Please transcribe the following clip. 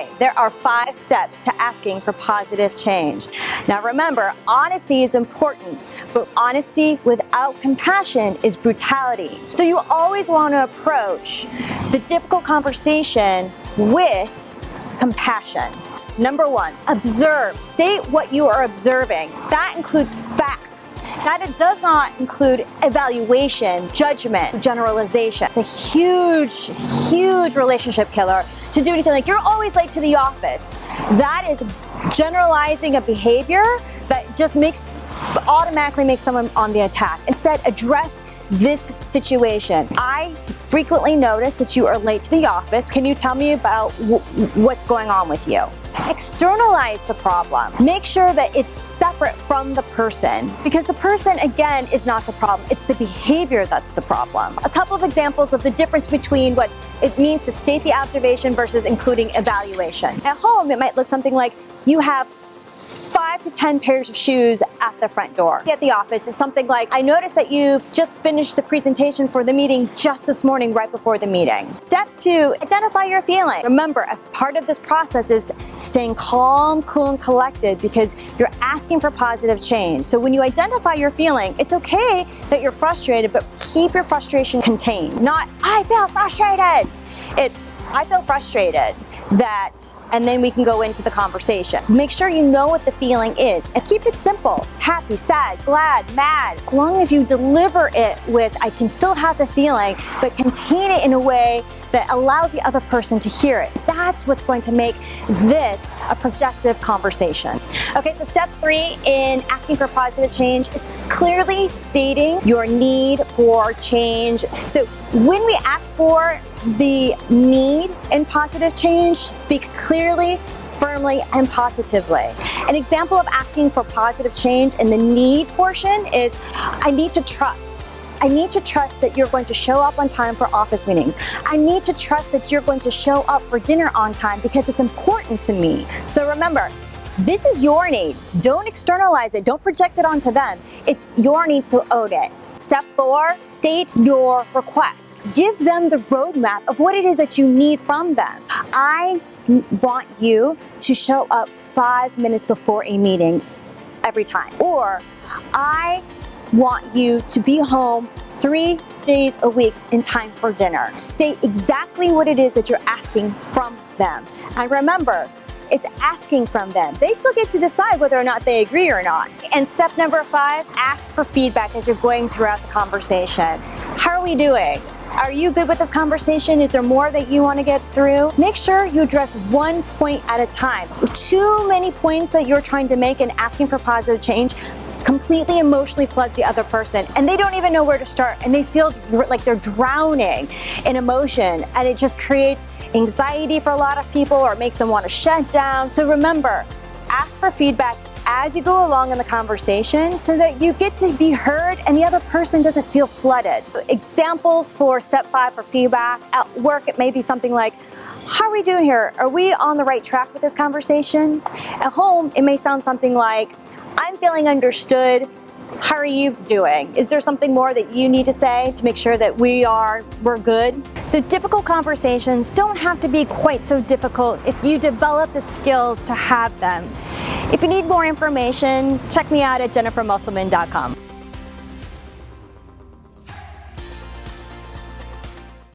Okay, there are 5 steps to asking for positive change. Now remember, honesty is important, but honesty without compassion is brutality. So you always want to approach the difficult conversation with compassion. Number 1, observe. State what you are observing. That includes facts. That it does not include evaluation, judgment, generalization. It's a huge, huge relationship killer to do anything like, you're always late to the office. That is generalizing a behavior that just automatically makes someone on the attack. Instead, address this situation. I frequently notice that you are late to the office. Can you tell me about what's going on with you? Externalize the problem. Make sure that it's separate from the person, because the person, again, is not the problem. It's the behavior that's the problem. A couple of examples of the difference between what it means to state the observation versus including evaluation. At home, it might look something like you have 5 to 10 pairs of shoes at the front door. At the office, it's something like, I noticed that you've just finished the presentation for the meeting just this morning right before the meeting. Step 2, identify your feeling. Remember, a part of this process is staying calm, cool, and collected, because you're asking for positive change. So when you identify your feeling, it's okay that you're frustrated, but keep your frustration contained. Not, I feel frustrated. It's, I feel frustrated, and then we can go into the conversation. Make sure you know what the feeling is and keep it simple. Happy, sad, glad, mad. As long as you deliver it with, I can still have the feeling, but contain it in a way that allows the other person to hear it. That's what's going to make this a productive conversation. Okay, so step 3 in asking for positive change is clearly stating your need for change. So when we ask for the need in positive change, speak clearly, firmly, and positively. An example of asking for positive change in the need portion is, I need to trust. I need to trust that you're going to show up on time for office meetings. I need to trust that you're going to show up for dinner on time because it's important to me. So remember, this is your need. Don't externalize it. Don't project it onto them. It's your need, so own it. Step 4, state your request. Give them the roadmap of what it is that you need from them. I want you to show up 5 minutes before a meeting every time. Or, I want you to be home 3 days a week in time for dinner. State exactly what it is that you're asking from them. And remember, it's asking from them. They still get to decide whether or not they agree or not. And step number 5, ask for feedback as you're going throughout the conversation. How are we doing? Are you good with this conversation? Is there more that you want to get through? Make sure you address one point at a time. Too many points that you're trying to make and asking for positive change completely emotionally floods the other person, and they don't even know where to start, and they feel like they're drowning in emotion, and it just creates anxiety for a lot of people, or makes them want to shut down. So remember, ask for feedback as you go along in the conversation so that you get to be heard and the other person doesn't feel flooded. Examples for step 5 for feedback. At work, it may be something like, how are we doing here? Are we on the right track with this conversation? At home, it may sound something like, I'm feeling understood. How are you doing? Is there something more that you need to say to make sure that we're good? So difficult conversations don't have to be quite so difficult if you develop the skills to have them. If you need more information, check me out at jennifermusselman.com.